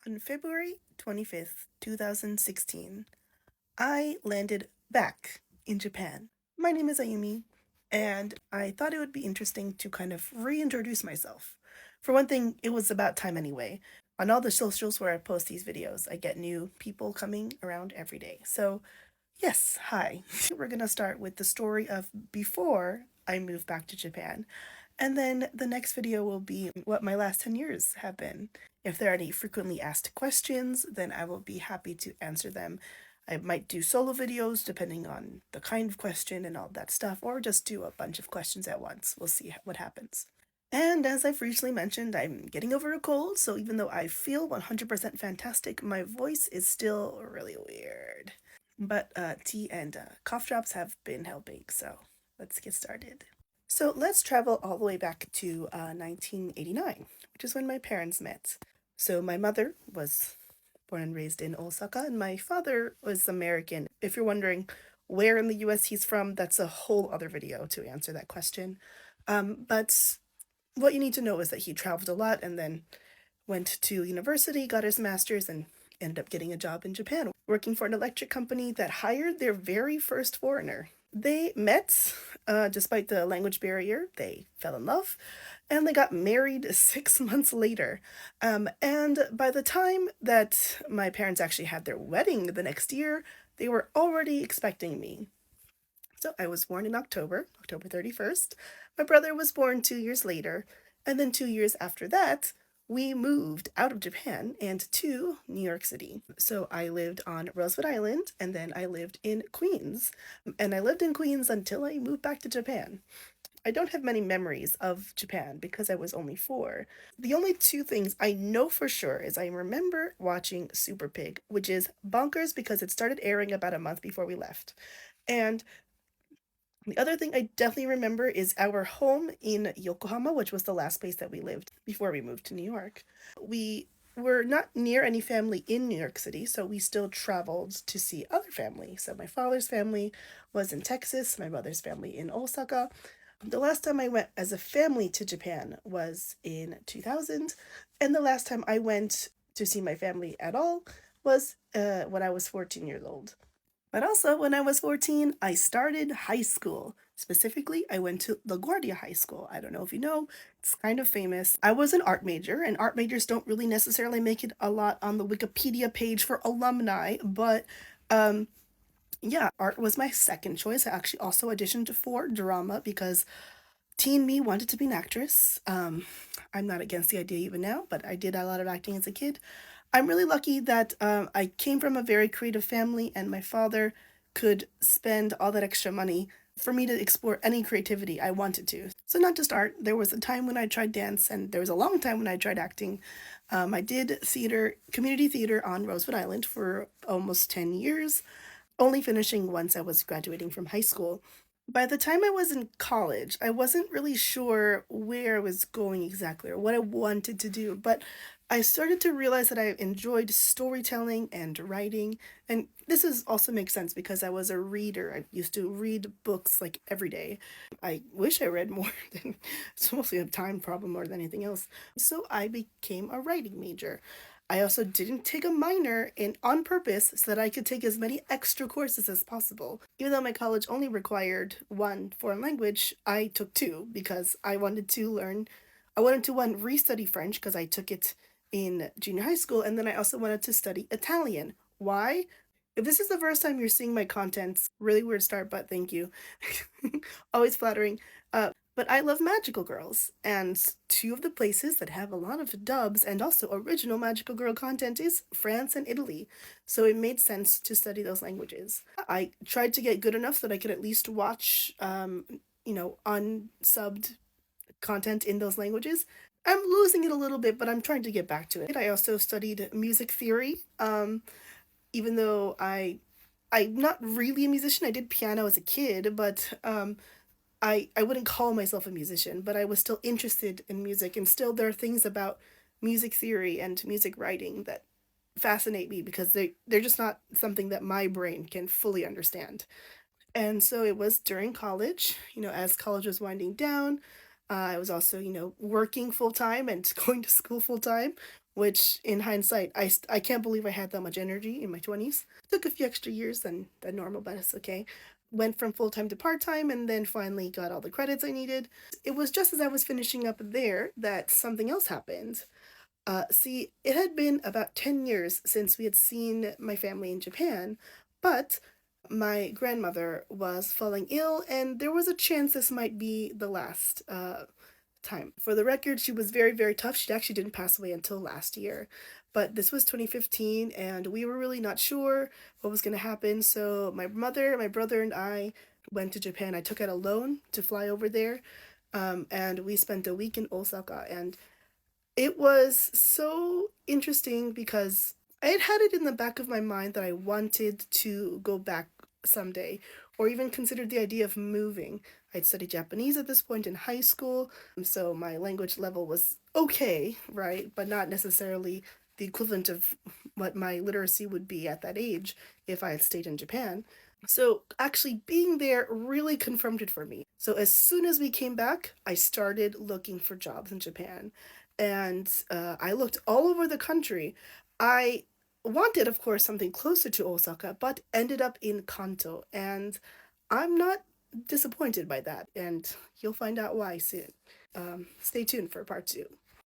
On February 25th, 2016, I landed back in Japan. My name is Ayumi, and I thought it would be interesting to kind of reintroduce myself. For one thing, it was about time anyway. On all the socials where I post these videos, I get new people coming around every day. So, yes, hi. We're gonna start with the story of before I moved back to Japan. And then the next video will be what my last 10 years have been. If there are any frequently asked questions, then I will be happy to answer them. I might do solo videos depending on the kind of question and all that stuff, or just do a bunch of questions at once. We'll see what happens. And as I've recently mentioned, I'm getting over a cold, so even though I feel 100% fantastic, my voice is still really weird. But tea and cough drops have been helping, so let's get started. So let's travel all the way back to 1989, which is when my parents met. So my mother was born and raised in Osaka, and my father was American. If you're wondering where in the US he's from, that's a whole other video to answer that question. But what you need to know is that he traveled a lot and then went to university, got his master's, and ended up getting a job in Japan, working for an electric company that hired their very first foreigner. They met, despite the language barrier, they fell in love, and they got married 6 months later. And by the time that my parents actually had their wedding the next year, they were already expecting me. So I was born in October 31st. My brother was born 2 years later, and then 2 years after that, we moved out of Japan and to New York City. So I lived on Rosewood Island, and then I lived in Queens. And I lived in Queens until I moved back to Japan. I don't have many memories of Japan because I was only 4. The only two things I know for sure is I remember watching Super Pig, which is bonkers because it started airing about a month before we left. And the other thing I definitely remember is our home in Yokohama, which was the last place that we lived before we moved to New York. We were not near any family in New York City, so we still traveled to see other family. So my father's family was in Texas, my mother's family in Osaka. The last time I went as a family to Japan was in 2000, and the last time I went to see my family at all was when I was 14 years old. But also, when I was 14, I started high school. Specifically, I went to LaGuardia High School. I don't know if you know, it's kind of famous. I was an art major, and art majors don't really necessarily make it a lot on the Wikipedia page for alumni, but yeah, art was my second choice. I actually also auditioned for drama because teen me wanted to be an actress. I'm not against the idea even now, but I did a lot of acting as a kid. I'm really lucky that I came from a very creative family, and my father could spend all that extra money for me to explore any creativity I wanted to. So, not just art, there was a time when I tried dance, and there was a long time when I tried acting. I did theater, community theater on Rosewood Island for almost 10 years, only finishing once I was graduating from high school. By the time I was in college, I wasn't really sure where I was going exactly or what I wanted to do, but I started to realize that I enjoyed storytelling and writing. And also makes sense because I was a reader. I used to read books like every day. I wish I read more than it's mostly a time problem more than anything else. So I became a writing major. I also didn't take a minor in on purpose so that I could take as many extra courses as possible. Even though my college only required one foreign language, I took two because I wanted to one restudy French because I took it in junior high school, and then I also wanted to study Italian. Why? If this is the first time you're seeing my contents, really weird start, but thank you. Always flattering. But I love magical girls, and two of the places that have a lot of dubs and also original magical girl content is France and Italy, so it made sense to study those languages. I tried to get good enough that I could at least watch, unsubbed content in those languages. I'm losing it a little bit, but I'm trying to get back to it. I also studied music theory, even though I'm not really a musician. I did piano as a kid, but I wouldn't call myself a musician, but I was still interested in music, and still there are things about music theory and music writing that fascinate me because they're just not something that my brain can fully understand. And so it was during college, as college was winding down, I was also, working full time and going to school full time, which in hindsight, I can't believe I had that much energy in my 20s. Took a few extra years than normal, but it's okay. Went from full time to part time and then finally got all the credits I needed. It was just as I was finishing up there that something else happened. See, it had been about 10 years since we had seen my family in Japan, but my grandmother was falling ill, and there was a chance this might be the last time. For the record, she was very, very tough. She actually didn't pass away until last year. But this was 2015, and we were really not sure what was going to happen. So my mother, my brother, and I went to Japan. I took out a loan to fly over there, and we spent a week in Osaka. And it was so interesting because I had had it in the back of my mind that I wanted to go back someday, or even considered the idea of moving. I'd studied Japanese at this point in high school, so my language level was okay, right? But not necessarily the equivalent of what my literacy would be at that age if I had stayed in Japan. So actually being there really confirmed it for me. So as soon as we came back, I started looking for jobs in Japan. And I looked all over the country. I wanted, of course, something closer to Osaka, but ended up in Kanto. And I'm not disappointed by that. And you'll find out why soon. Stay tuned for part two.